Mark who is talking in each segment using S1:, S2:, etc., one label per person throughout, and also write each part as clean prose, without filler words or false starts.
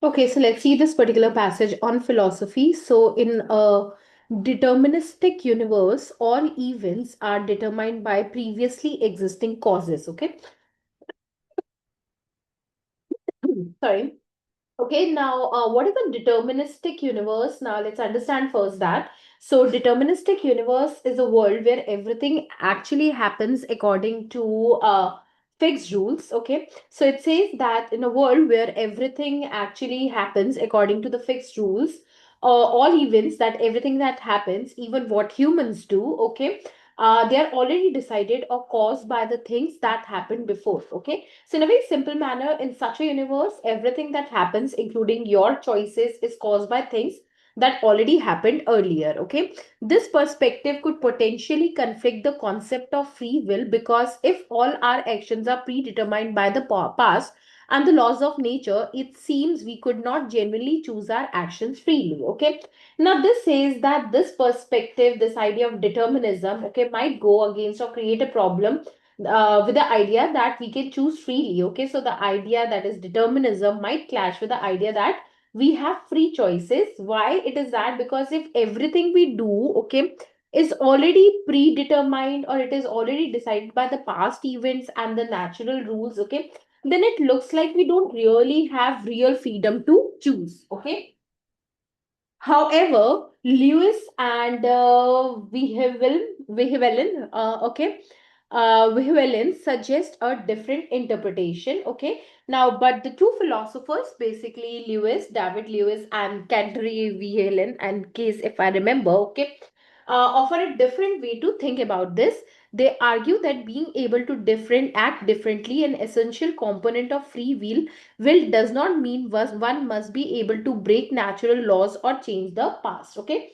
S1: Okay, so let's see this particular passage on philosophy. So, in a deterministic universe, all events are determined by previously existing causes. Okay, sorry. Okay, now what is a deterministic universe? Now let's understand first that. So, deterministic universe is a world where everything actually happens according to fixed rules. Okay, so it says that in a world where everything actually happens according to the fixed rules, all events that everything that happens, even what humans do, okay, they are already decided or caused by the things that happened before. Okay, so, in a very simple manner, in such a universe, everything that happens, including your choices, is caused by things that already happened earlier. Okay, this perspective could potentially conflict the concept of free will because if all our actions are predetermined by the past and the laws of nature, it seems we could not genuinely choose our actions freely. Okay, now this says that this perspective, this idea of determinism, okay, might go against or create a problem with the idea that we can choose freely. Okay, so the idea that is determinism might clash with the idea that we have free choices. Why it is that? Because if everything we do, okay, is already predetermined or it is already decided by the past events and the natural rules, okay, then it looks like we don't really have real freedom to choose. Okay, however, Lewis and Vihvelin, Vihvelin suggest a different interpretation. Okay, now, but the two philosophers, basically David Lewis, and Canterbury Vihvelin, and case if I remember, okay, offer a different way to think about this. They argue that being able to act differently, an essential component of free will does not mean one must be able to break natural laws or change the past. Okay,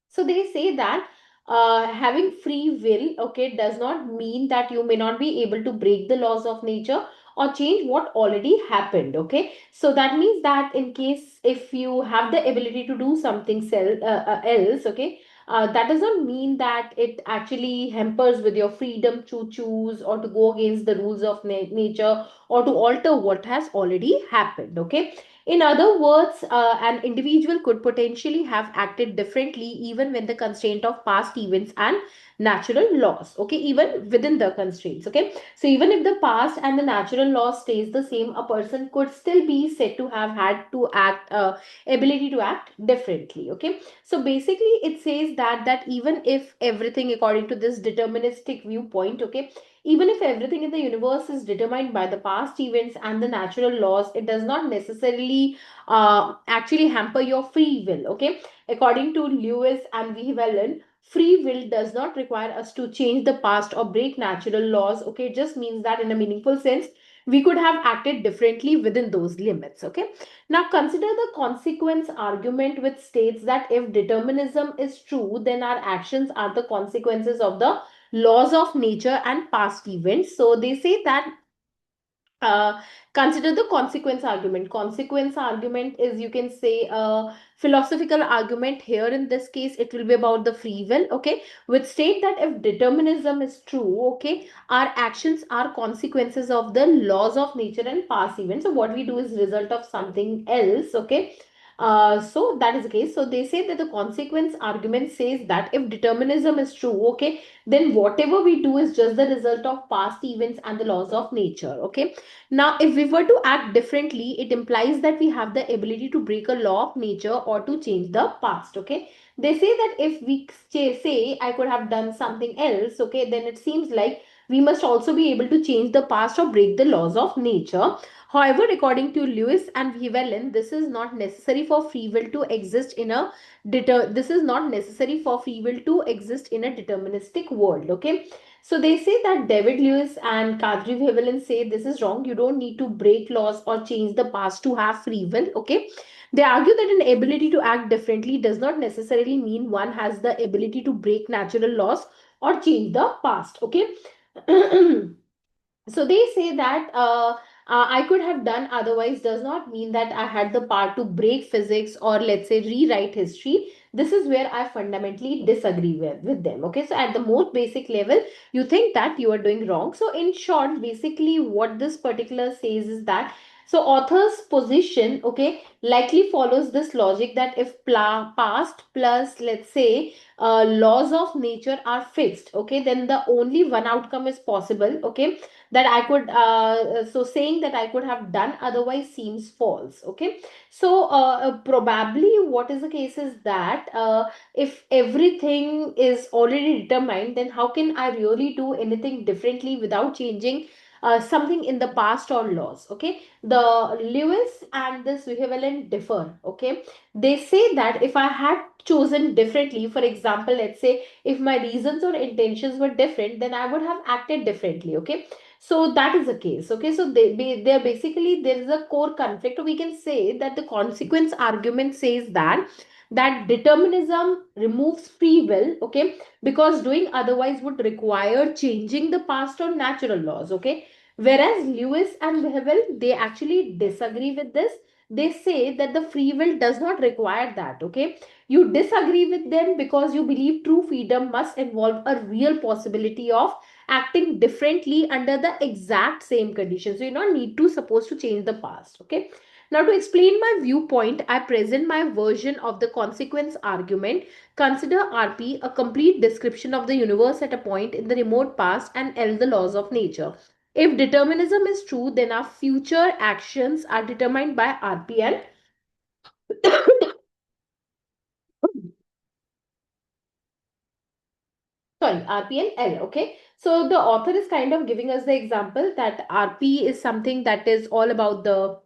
S1: so they say that having free will, okay, does not mean that you may not be able to break the laws of nature or change what already happened. Okay, so that means that in case if you have the ability to do something else, okay, that doesn't mean that it actually hampers with your freedom to choose or to go against the rules of nature or to alter what has already happened. Okay, in other words, an individual could potentially have acted differently even when the constraint of past events and natural laws. Okay, even within the constraints. Okay, so even if the past and the natural law stays the same, a person could still be said to have had to act, ability to act differently. Okay, so basically it says that even if everything according to this deterministic viewpoint, okay, even if everything in the universe is determined by the past events and the natural laws, it does not necessarily actually hamper your free will. Okay, according to Lewis and Vihvelin, free will does not require us to change the past or break natural laws. Okay, it just means that in a meaningful sense, we could have acted differently within those limits. Okay, now consider the consequence argument, which states that if determinism is true, then our actions are the consequences of the laws of nature and past events. So they say that consider the consequence argument. Consequence argument is, you can say, a philosophical argument. Here in this case it will be about the free will, okay, which state that if determinism is true, okay, our actions are consequences of the laws of nature and past events. So what we do is result of something else. Okay, so that is the case. So they say that the consequence argument says that if determinism is true, okay, then whatever we do is just the result of past events and the laws of nature. Okay, now, if we were to act differently, it implies that we have the ability to break a law of nature or to change the past. Okay, they say that if we say I could have done something else, okay, then it seems like we must also be able to change the past or break the laws of nature. However, according to Lewis and Vihvelin, this is not necessary for free will to exist in a this is not necessary for free will to exist in a deterministic world. Okay, so they say that David Lewis and Kadri Vihvelin say this is wrong. You don't need to break laws or change the past to have free will. Okay. They argue that an ability to act differently does not necessarily mean one has the ability to break natural laws or change the past. Okay. So they say that I could have done otherwise does not mean that I had the power to break physics or, let's say, rewrite history. This is where I fundamentally disagree with them. Okay, so at the most basic level, you think that you are doing wrong. So in short, basically what this particular says is that So author's position, okay, likely follows this logic that if past plus, let's say, laws of nature are fixed, okay, then the only one outcome is possible, okay, that I could, so saying that I could have done otherwise seems false, okay. So probably what is the case is that if everything is already determined, then how can I really do anything differently without changing something in the past or laws, okay. The Lewis and this Vihvelin differ, okay. They say that if I had chosen differently, for example, let's say if my reasons or intentions were different, then I would have acted differently, okay. So that is the case, okay. So they're basically, there is a core conflict, or we can say that the consequence argument says that determinism removes free will, okay, because doing otherwise would require changing the past or natural laws, okay. Whereas Lewis and Vehvel, they actually disagree with this. They say that the free will does not require that, okay. You disagree with them because you believe true freedom must involve a real possibility of acting differently under the exact same conditions. So you don't need to supposed to change the past, okay. Now to explain my viewpoint, I present my version of the consequence argument. Consider RP a complete description of the universe at a point in the remote past and L the laws of nature. If determinism is true, then our future actions are determined by RPL. Sorry, RP and L. Okay. So the author is kind of giving us the example that RP is something that is all about the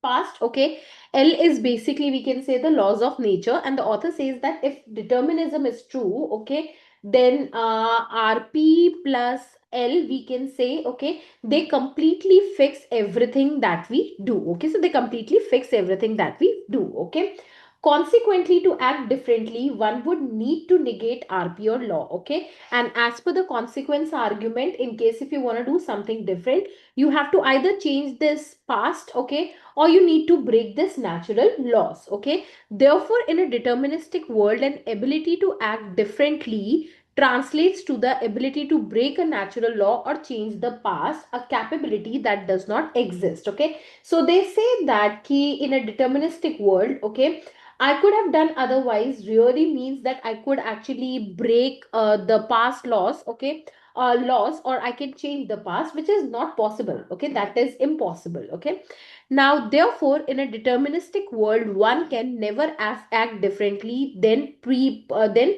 S1: past, okay. L is basically, we can say, the laws of nature, and the author says that if determinism is true, okay, then RP plus L, we can say, okay, they completely fix everything that we do, okay. So they completely fix everything that we do, okay. Consequently, to act differently, one would need to negate RP or law, okay. And as per the consequence argument, in case if you want to do something different, you have to either change this past, okay, or you need to break this natural laws, okay. Therefore, in a deterministic world, an ability to act differently translates to the ability to break a natural law or change the past, a capability that does not exist, okay. So they say that key in a deterministic world, okay, I could have done otherwise really means that I could actually break the past laws, okay, laws, or I can change the past, which is not possible, okay, that is impossible, okay. Now, therefore, in a deterministic world, one can never act differently than preordained.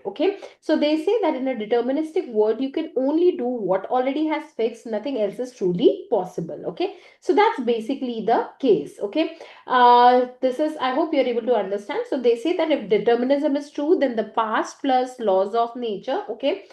S1: Okay, so they say that in a deterministic world, you can only do what already has fixed. Nothing else is truly possible. Okay, so that's basically the case. Okay, this is. I hope you're able to understand. So they say that if determinism is true, then the past plus laws of nature. Okay,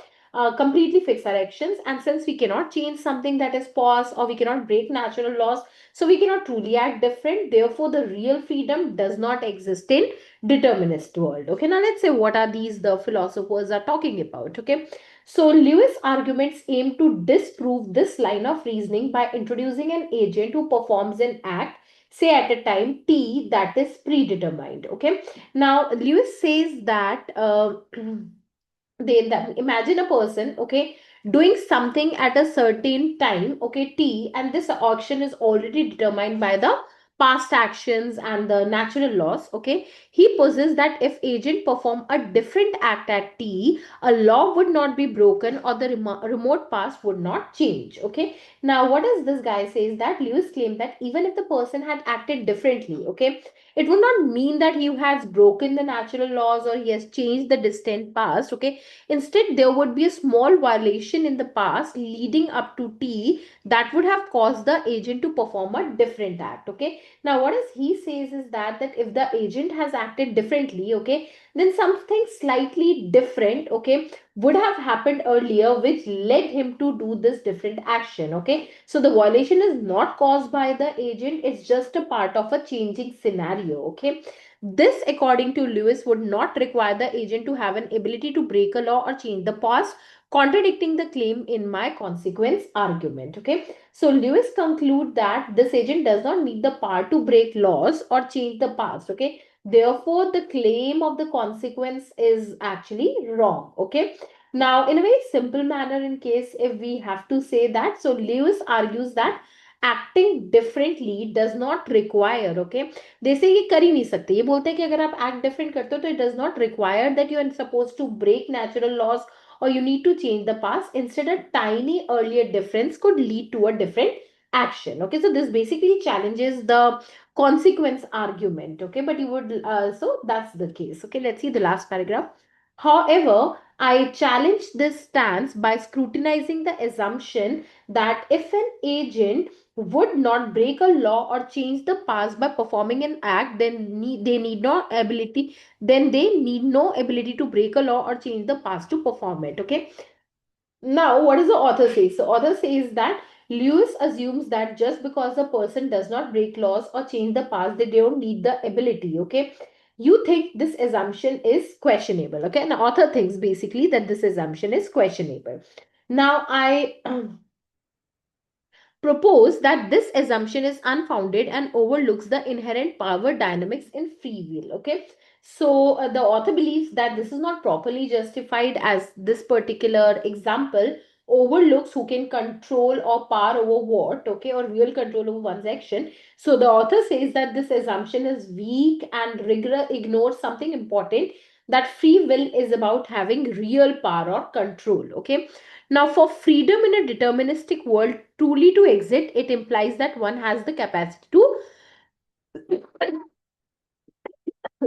S1: completely fix our actions, and since we cannot change something that is past, or we cannot break natural laws, so we cannot truly act different. Therefore, the real freedom does not exist in determinist world. Okay, now let's say what are these the philosophers are talking about. Okay, so Lewis arguments aim to disprove this line of reasoning by introducing an agent who performs an act, say at a time t, that is predetermined. Okay, now Lewis says that that imagine a person, okay, doing something at a certain time, okay, t, and this action is already determined by the past actions and the natural laws, okay. He poses that if agent perform a different act at t, a law would not be broken or the remote past would not change, okay. Now what does this guy says that Lewis claimed that even if the person had acted differently, okay, it would not mean that he has broken the natural laws or he has changed the distant past, okay. Instead, there would be a small violation in the past leading up to T that would have caused the agent to perform a different act. Okay. Now, what is he says is that if the agent has acted differently, okay, then something slightly different, okay, would have happened earlier, which led him to do this different action. Okay. So the violation is not caused by the agent; it's just a part of a changing scenario. Okay. This, according to Lewis, would not require the agent to have an ability to break a law or change the past, contradicting the claim in my consequence argument. Okay, so Lewis conclude that this agent does not need the power to break laws or change the past. Okay, therefore the claim of the consequence is actually wrong. Okay. Now, in a very simple manner, in case if we have to say that, so Lewis argues that acting differently does not require, okay, they say ये कर ही नहीं सकते, ये बोलते हैं कि अगर आप act different करते हो तो it does not require that you are supposed to break natural laws or you need to change the past. Instead, a tiny earlier difference could lead to a different action. Okay, so this basically challenges the consequence argument. Okay, but you would so that's the case. Okay, let's see the last paragraph. However, I challenge this stance by scrutinizing the assumption that if an agent would not break a law or change the past by performing an act, they need no ability, then they need no ability to break a law or change the past to perform it. Okay, now, what does the author say? So, author says that Lewis assumes that just because the person does not break laws or change the past, they don't need the ability. Okay, you think this assumption is questionable. Okay, and the author thinks basically that this assumption is questionable. Now, I propose that this assumption is unfounded and overlooks the inherent power dynamics in free will. Okay, so the author believes that this is not properly justified, as this particular example overlooks who can control or power over what, okay, or real control over one's action. So the author says that this assumption is weak and ignores something important, that free will is about having real power or control. Okay, now, for freedom in a deterministic world truly to exist, it implies that one has the capacity to,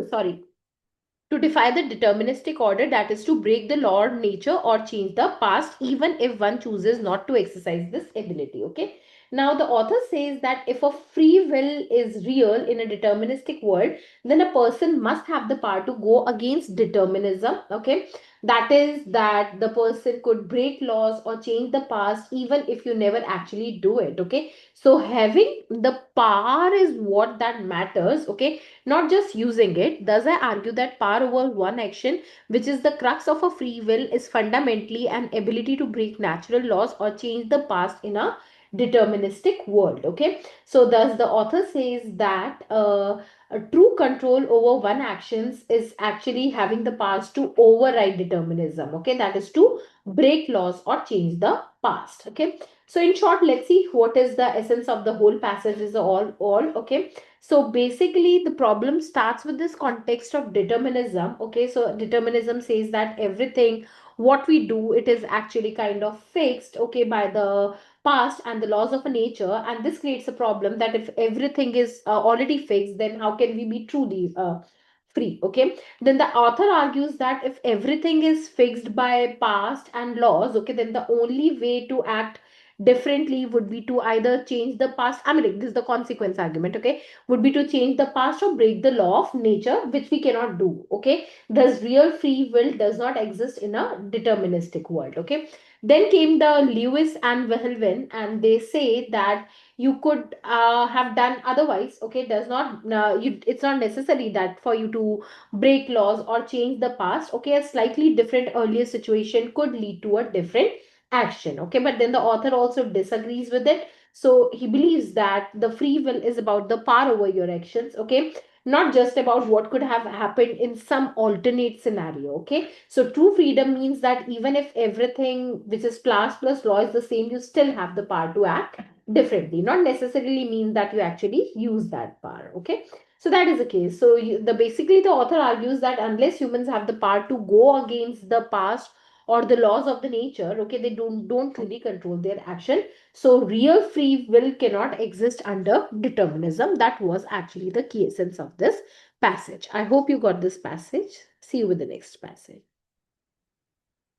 S1: sorry, to defy the deterministic order, that is to break the law of nature or change the past, even if one chooses not to exercise this ability. Okay, now the author says that if a free will is real in a deterministic world, then a person must have the power to go against determinism. Okay, that is that the person could break laws or change the past even if you never actually do it. Okay, so having the power is what that matters. Okay, not just using it. Thus, I argue that power over one action, which is the crux of a free will, is fundamentally an ability to break natural laws or change the past in a deterministic world. Okay, so thus the author says that a true control over one actions is actually having the past to override determinism. Okay, that is to break laws or change the past. Okay, so in short, let's see what is the essence of the whole passage is all. Okay, so basically, the problem starts with this context of determinism. Okay, so determinism says that everything what we do, it is actually kind of fixed, okay, by the past and the laws of nature, and this creates a problem that if everything is already fixed, then how can we be truly free? Okay, then the author argues that if everything is fixed by past and laws, okay, then the only way to act differently would be to either change the past. I mean, like, this is the consequence argument. Okay, would be to change the past or break the law of nature, which we cannot do. Okay, thus real free will does not exist in a deterministic world. Okay, then came the Lewis and Vihvelin, and they say that you could have done otherwise. Okay, does not it's not necessary that for you to break laws or change the past. Okay, a slightly different earlier situation could lead to a different action. Okay, but then the author also disagrees with it. So he believes that the free will is about the power over your actions. Okay, not just about what could have happened in some alternate scenario. Okay, so true freedom means that even if everything which is class plus law is the same, you still have the power to act differently. Not necessarily means that you actually use that power. Okay, so that is the case. So the basically the author argues that unless humans have the power to go against the past or the laws of the nature, okay, they don't truly control their action. So real free will cannot exist under determinism. That was actually the key essence of this passage. I hope you got this passage. See you with the next passage.